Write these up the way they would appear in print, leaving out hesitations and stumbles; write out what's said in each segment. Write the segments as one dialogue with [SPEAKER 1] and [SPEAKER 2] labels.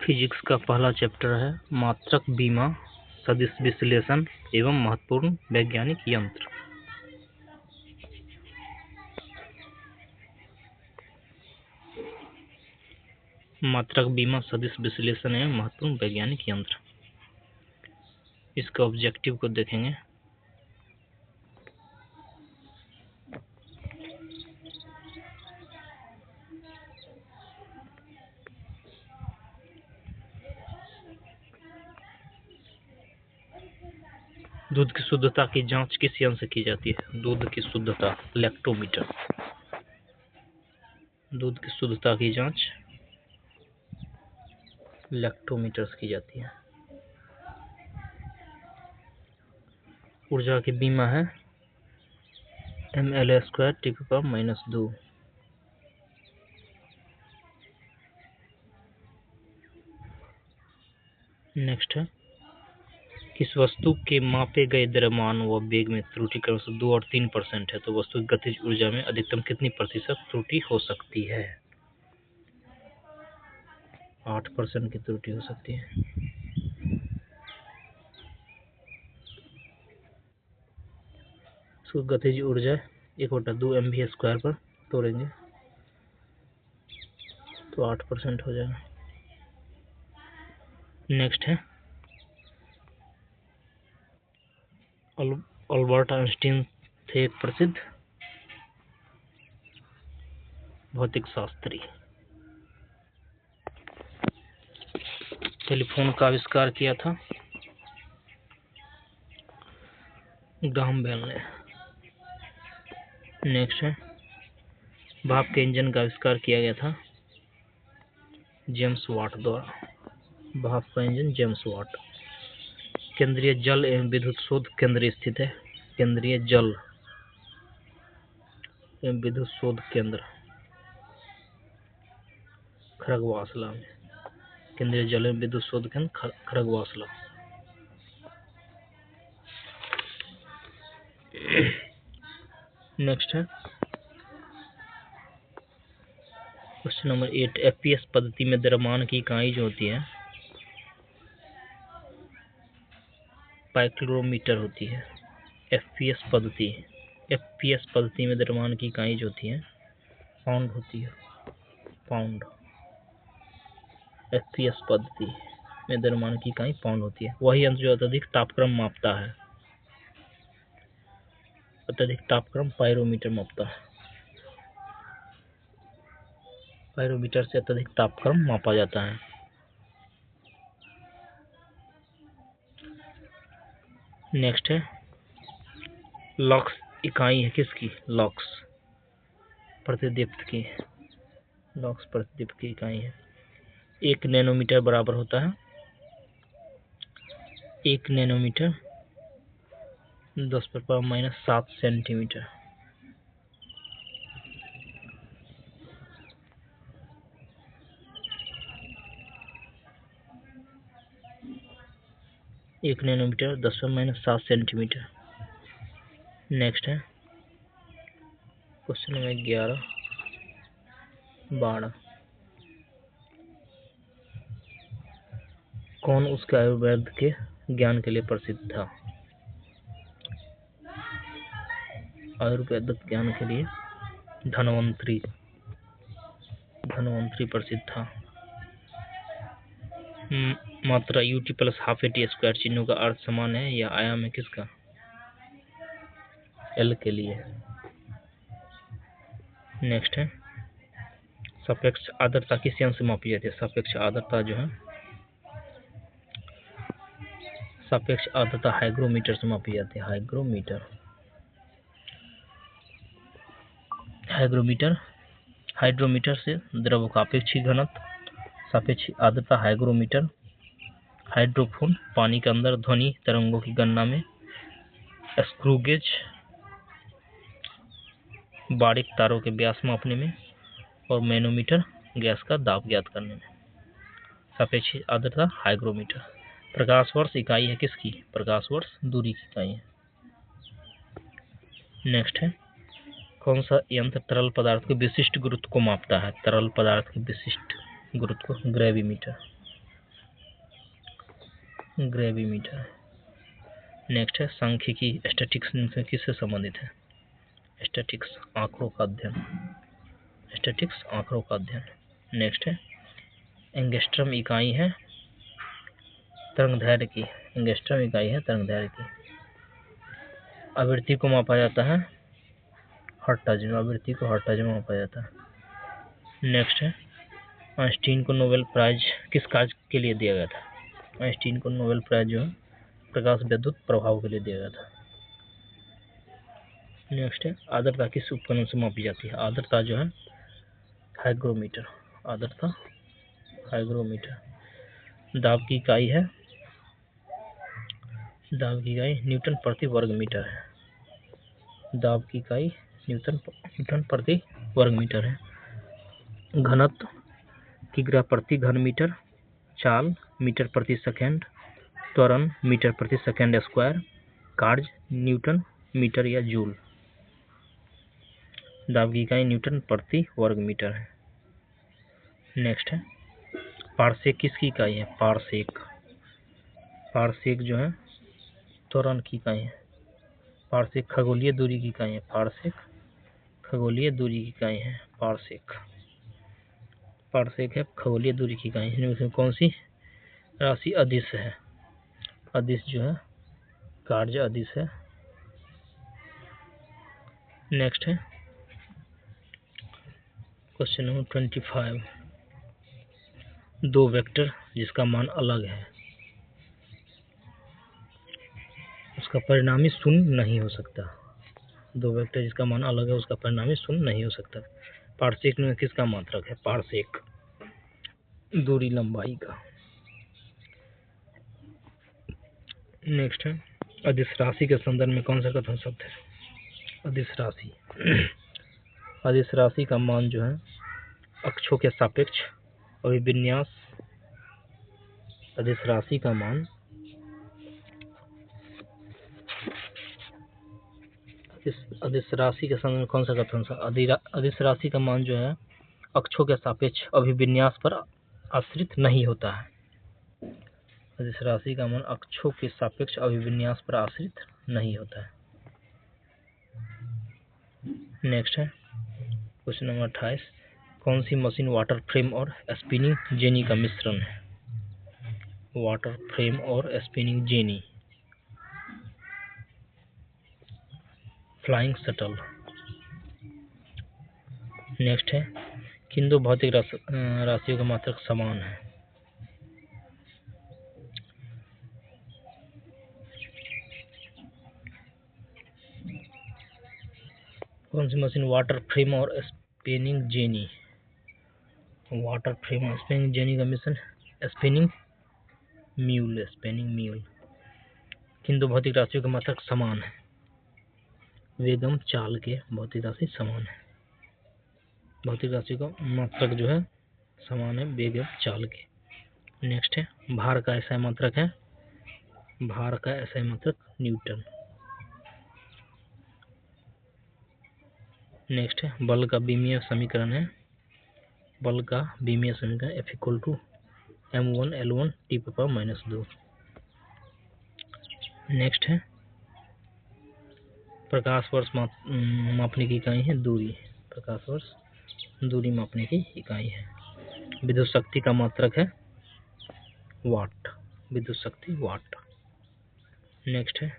[SPEAKER 1] Physics का पहला chapter है मात्रक बीमा, सदिश विश्लेषण एवं महत्वपूर्ण वैज्ञानिक यंत्र। मात्रक बीमा, सदिश विश्लेषण एवं महत्वपूर्ण वैज्ञानिक यंत्र। इसका ऑब्जेक्टिव को देखेंगे। दूध की शुद्धता की जांच किस यंत्र से की जाती है? दूध की शुद्धता, लैक्टोमीटर। दूध की शुद्धता की जांच लैक्टोमीटर से की जाती है। ऊर्जा की बीमा है mL² (10⁻²). नेक्स्ट है, किस वस्तु के मापे गए द्रव्यमान व वेग में त्रुटि क्रमशः 2 और 3% है, तो वस्तु की गतिज ऊर्जा में अधिकतम कितनी प्रतिशत त्रुटि हो सकती है? 8% की त्रुटि हो सकती है। उसको गतिज ऊर्जा 1/2 mv² पर तोड़ेंगे तो 8% हो जाएगा। नेक्स्ट है, अल्बर्ट आइंस्टीन थे एक प्रसिद्ध भौतिक शास्त्री। टेलीफोन का आविष्कार किया था ग्राहम बेल ने। नेक्स्ट है, भाप के इंजन का आविष्कार किया गया था जेम्स वाट द्वारा। भाप का इंजन जेम्स वाट। केंद्रीय जल एवं विद्युत शोध केंद्र स्थित है। केंद्रीय जल एवं विद्युत शोध केंद्र खड़गवासला में। केंद्रीय जल एवं विद्युत शोध केंद्र खड़गवासला। नेक्स्ट है, क्वेश्चन नंबर 8, एफपीएस पद्धति में द्रव्यमान की इकाई जो होती है पाइक्रोमीटर होती है। एफपीएस पद्धति में द्रव्यमान की इकाई जो होती है पाउंड होती है। पाउंड। एफपीएस पद्धति में द्रव्यमान की इकाई पाउंड होती है। वही यंत्र जो अत्यधिक तापक्रम मापता है। अत्यधिक तापक्रम पायरोमीटर मापता है। पायरोमीटर से अत्यधिक तापक्रम मापा जाता है। नेक्स्ट है, लक्स इकाई है किसकी? लक्स प्रतिदीप्त की। लक्स प्रतिदीप्त की इकाई है। 1 नैनोमीटर बराबर होता है 1 नैनोमीटर 10⁻⁷ सेंटीमीटर। एक नैनोमीटर 10⁻⁷ सेंटीमीटर। नेक्स्ट है, क्वेश्चन नंबर 11, 12। कौन उसके आयुर्वेद के ज्ञान के लिए प्रसिद्ध था? आयुर्वेदिक ज्ञान के लिए धन्वंतरी प्रसिद्ध था। मात्रा UT+12AT² चिन्हों का अर्थ समान है या आयाम है किसका? L के लिए। नेक्स्ट है, सापेक्ष आर्द्रता किस यंत्र से मापी जाती है? सापेक्ष आर्द्रता जो है सापेक्ष आर्द्रता हाइग्रोमीटर से मापी जाती है। हाइड्रोमीटर से द्रव का अपेक्षित घनत्व, सापेक्ष आर्द्रता हाइग्रोमीटर। हाइड्रोफोन पानी के अंदर ध्वनि तरंगों की गणना में। स्क्रू गेज बारीक तारों के व्यास मापने में। और मैनोमीटर गैस का दाब ज्ञात करने में। सापेक्ष आर्द्रता हाइग्रोमीटर। प्रकाश वर्ष इकाई है किसकी? प्रकाश वर्ष दूरी की इकाई है। नेक्स्ट है, कौन सा यंत्र तरल पदार्थ के विशिष्ट गुरुत्व को मापता है? तरल पदार्थ के विशिष्ट गुरुत्व को ग्रेविमीटर। ग्रेविमीटर है। नेक्स्ट है सांख्यिकी, स्टैटिक्स किससे संबंधित है? स्टैटिक्स आंकड़ों का अध्ययन, स्टैटिक्स आंकड़ों का अध्ययन। नेक्स्ट है एंगस्ट्रम इकाई है तरंगदैर्घ्य की, एंगस्ट्रम इकाई है तरंगदैर्घ्य की। आवृत्ति को मापा जाता है हर्ट्ज में, आवृत्ति को हर्ट्ज में मापा जाता है। नेक्स्ट है आइंस्टीन को नोबेल प्राइज किस कार्य के लिए दिया गया था? आइंस्टीन को नोबेल प्राइज जो है प्रकाश विद्युत प्रभाव के लिए दिया गया था। नेक्स्ट है आर्द्रता किस उपकरण से मापी जाती है? आर्द्रता जो है हाइग्रोमीटर, आर्द्रता हाइग्रोमीटर। दाब की इकाई है, दाब की इकाई न्यूटन प्रति वर्ग मीटर है, दाब की इकाई न्यूटन प्रति वर्ग मीटर है। घनत्व किग्रा प्रति घन मीटर, चाल मीटर प्रति सेकेंड, त्वरण मीटर प्रति सेकेंड स्क्वायर, कार्य न्यूटन मीटर या जूल। दाब की इकाई न्यूटन प्रति वर्ग मीटर है। नेक्स्ट है पारसेक किसकी इकाई है? पारसेक, पारसेक जो है त्वरण की इकाई है। पारसेक खगोलीय दूरी की इकाई है, पारसेक खगोलीय दूरी की इकाई है। पारसेक, पारसेक है खगोलीय दूरी की इकाई। इनमें कौन सी राशि अदिश है? अदिश जो है कार्य अदिश है। नेक्स्ट है क्वेश्चन नंबर 25, दो वेक्टर जिसका मान अलग है उसका परिणामी शून्य नहीं हो सकता। दो वेक्टर जिसका मान अलग है उसका परिणामी शून्य नहीं हो सकता। पारसेक में किसका मात्रक है? पारसेक दूरी लंबाई का। नेक्स्ट है अदिश राशि के संदर्भ में कौन सा कथन शब्द है? अदिश राशि, अदिश राशि का मान जो है अक्षों के सापेक्ष अभिविन्यास, अदिश राशि का मान अदिश राशि के संदर्भ में कौन सा कथन अदिश राशि का मान जो है अक्षों के सापेक्ष अभिविन्यास पर आश्रित नहीं होता है। अदिश राशि का मान अक्षों के सापेक्ष अभिविन्यास पर आश्रित नहीं होता है। नेक्स्ट है क्वेश्चन नंबर 28, कौन सी मशीन वाटर फ्रेम और स्पिनिंग जेनी का मिश्रण है? वाटर फ्रेम और spinning jenny. Flying shuttle. Next है किन दो भौतिक राशियों का मात्रक समान है? कौन सी मशीन वाटर फ्रेम और स्पिनिंग जेनी, वाटर फ्रेम और स्पिनिंग जेनी का मिश्रण स्पिनिंग म्यूल, स्पिनिंग म्यूल। किन दो भौतिक राशियों का मात्रक समान है? वेगम चाल के भौतिक राशि समान है, भौतिक राशि का मात्रक जो है समान है वेगम चाल के। नेक्स्ट है भार का ऐसा मात्रक है, भार का ऐसा मात्रक न्यूटन। नेक्स्ट है बल का बीमीय समीकरण है, बल का बीमीय समीकरण F = m1L1 T⁻²। नेक्स्ट है प्रकाश वर्ष मापने की इकाई है दूरी, प्रकाश वर्ष दूरी मापने की इकाई है। विद्युत शक्ति का मात्रक है वाट, विद्युत शक्ति वाट। नेक्स्ट है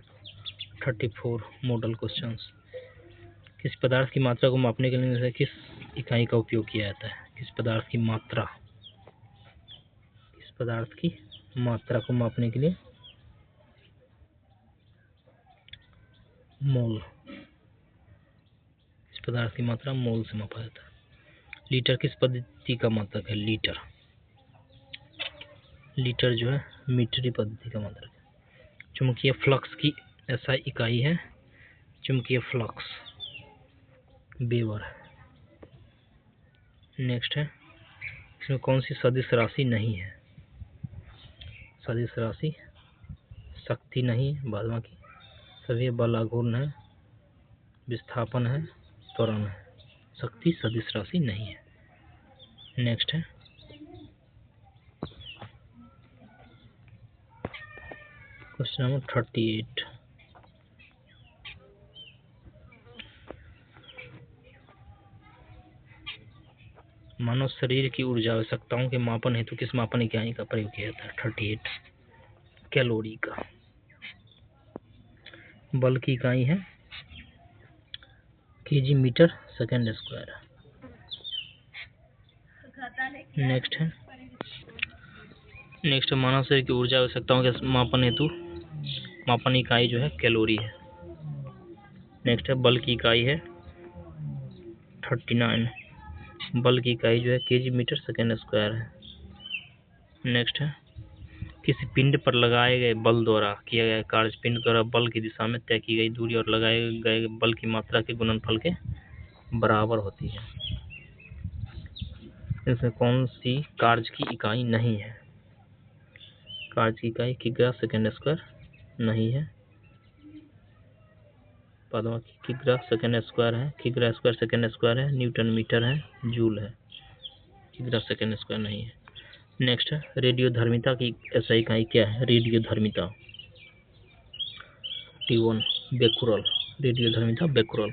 [SPEAKER 1] 34 मॉडल क्वेश्चंस, किस पदार्थ की मात्रा को मापने के लिए किस इकाई का उपयोग किया जाता है? किस पदार्थ की मात्रा, किस पदार्थ की मात्रा को मापने के लिए मोल, इस पदार्थ की मात्रा मोल से मापा जाता है। लीटर किस पद्धति का मात्रक है? लीटर, लीटर जो है मीटरी पद्धति का मात्रक है। चुंबकीय फ्लक्स की SI इकाई है चुंबकीय फ्लक्स, वेबर। नेक्स्ट है इसमें कौन सी सदिश राशि नहीं है? सदिश राशि शक्ति नहीं, बाद बाकी सभी बल आघूर्ण है, विस्थापन है, त्वरण है, शक्ति सदिश राशि नहीं है। नेक्स्ट है क्वेश्चन नंबर 38। मानव शरीर की ऊर्जा आवश्यकताओं के मापन हेतु किस मापन इकाई का प्रयोग किया जाता है? 38 कैलोरी का। बल की इकाई है KG metre second square. Next मानव शरीर की ऊर्जा आवश्यकताओं के मापन हेतु मापन इकाई जो है कैलोरी है। नेक्स्ट है बल की इकाई है 39। बल की इकाई जो है केजी मीटर सेकेंड स्क्वायर है। नेक्स्ट है किसी पिंड पर लगाए गए बल द्वारा किया गया कार्य पिंड द्वारा बल की दिशा में तय की गई दूरी और लगाए गए बल की मात्रा के गुणनफल के बराबर होती है। इसमें कौन सी कार्य की इकाई नहीं है? कार्य की इकाई किग्रा सेकेंड स्क्वायर नहीं है। किग्रा सेकेंड स्क्वायर है, किग्रा स्क्वायर सेकेंड स्क्वायर है, न्यूटन मीटर है, जूल है। किग्रा सेकेंड स्क्वायर नहीं है। नेक्स्ट है रेडियोधर्मिता की एसआई इकाई क्या है? रेडियोधर्मिता T1 बेकुरल। रेडियोधर्मिता बेकुरल।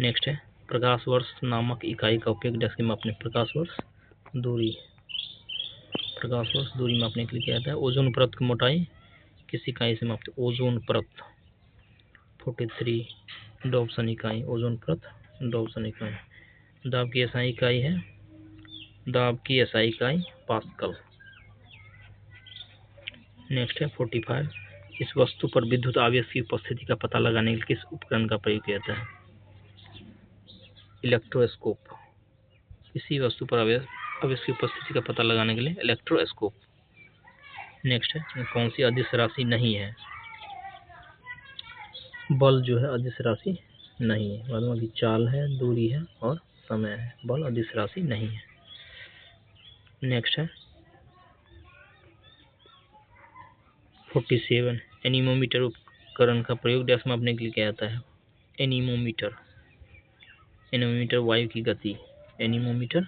[SPEAKER 1] नेक्स्ट है प्रकाश वर्ष नामक इकाई का उपयोग डेस्क के मापने। प्रकाश वर्ष दूरी मापने के लिए किया जाता है। ओजोन परत की मोटाई किस इकाई से मापते? ओजोन परत 43 डॉप्सन इकाई। ओजोन परत डॉप्सन इकाई। दाब की एसआई इकाई पास्कल। नेक्स्ट है 45 इस वस्तु पर विद्युत आवेश की उपस्थिति का पता लगाने के लिए किस उपकरण का प्रयोग किया जाता है? इलेक्ट्रोस्कोप। इसी वस्तु पर आवेश की उपस्थिति का पता लगाने के लिए इलेक्ट्रोस्कोप। नेक्स्ट है कौन सी अदिश राशि नहीं है? बल जो है अदिश राशि नहीं है। बाद में चाल है, दूरी है और समय है। बल अदिश राशि नहीं है। नेक्स्ट है 47 एनीमोमीटर उपकरण का प्रयोग डेस्क मापने के लिए किया जाता है। एनीमोमीटर वायु की गति। एनीमोमीटर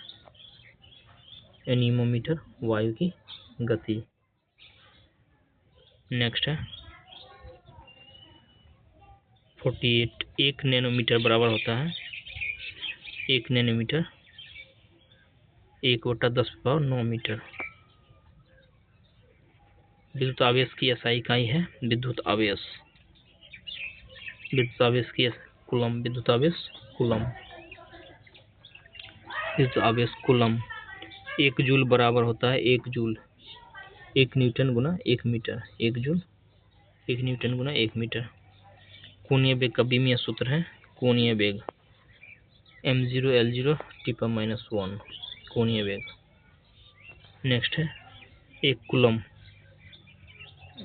[SPEAKER 1] वायु की गति। नेक्स्ट है 48 1 नैनोमीटर बराबर होता है 1 नैनोमीटर 1/10⁹ मीटर। विद्युत आवेश की एसआई इकाई है विद्युत आवेश की कूलम। विद्युत आवेश कूलम 1 जूल बराबर होता है 1 जूल 1 न्यूटन गुना 1 मीटर। 1 जूल 1 न्यूटन गुना 1 मीटर। कोणीय वेग का बीमीय सूत्र है कोणीय वेग m0l0 T⁻⁻1 कोणीय वेग। नेक्स्ट है 1 कूलम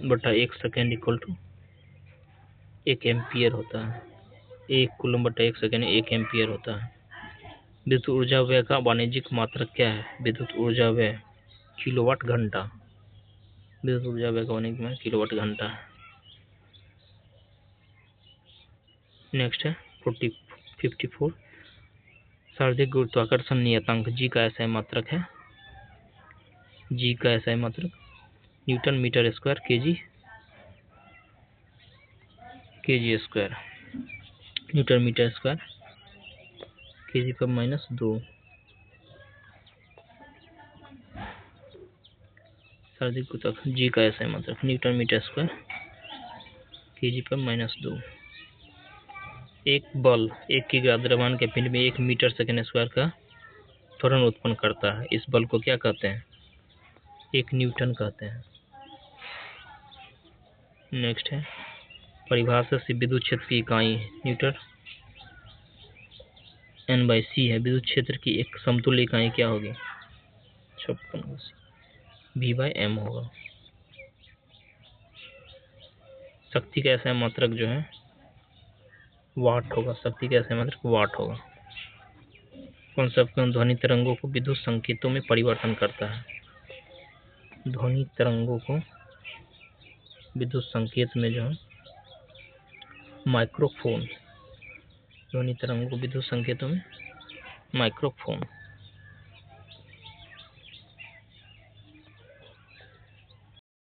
[SPEAKER 1] बटा 1 सेकेंड इक्वल टू 1 एम्पियर होता है। 1 कूलम बटा 1 सेकेंड 1 एम्पियर होता है। विद्युत ऊर्जा व्यय का वाणिज्यिक मात्रक क्या है? विद्युत ऊर्जा व्यय किलोवाट घंटा। विद्युत ऊर्जा व्यय का वाणिज्यिक मात्रक किलोवाट घंटा है। नेक्स्ट है 54 शारीरिक गुरुत्वाकर्षण नियतांक जी का एसआई मात्रक है। जी का एसआई मात्रक newton metre square kg square. Newton metre square kg/-2। शारीरिक गुरुत्वाकर्षण जी का एसआई मात्रक न्यूटन मीटर स्क्वायर kg/-2। एक बल 1 किग्रा द्रव्यमान के पिंड में 1 मीटर सेकेंड स्क्वायर का त्वरण उत्पन्न करता है। इस बल को क्या कहते हैं? 1 न्यूटन कहते हैं। नेक्स्ट है परिभाषा से विद्युत क्षेत्र की इकाई न्यूटन N/c है। विद्युत क्षेत्र की एक समतुल्य इकाई क्या होगी? 56 V/m होगा। शक्ति का ऐसा मात्रक जो है वाट होगा। शक्ति का ऐसा मात्रक वाट होगा। कौन सा उपकरण ध्वनि तरंगों को विद्युत संकेतों में परिवर्तन करता है? ध्वनि तरंगों को विद्युत संकेत में जो है माइक्रोफोन। ध्वनि तरंगों को विद्युत संकेतों में माइक्रोफोन।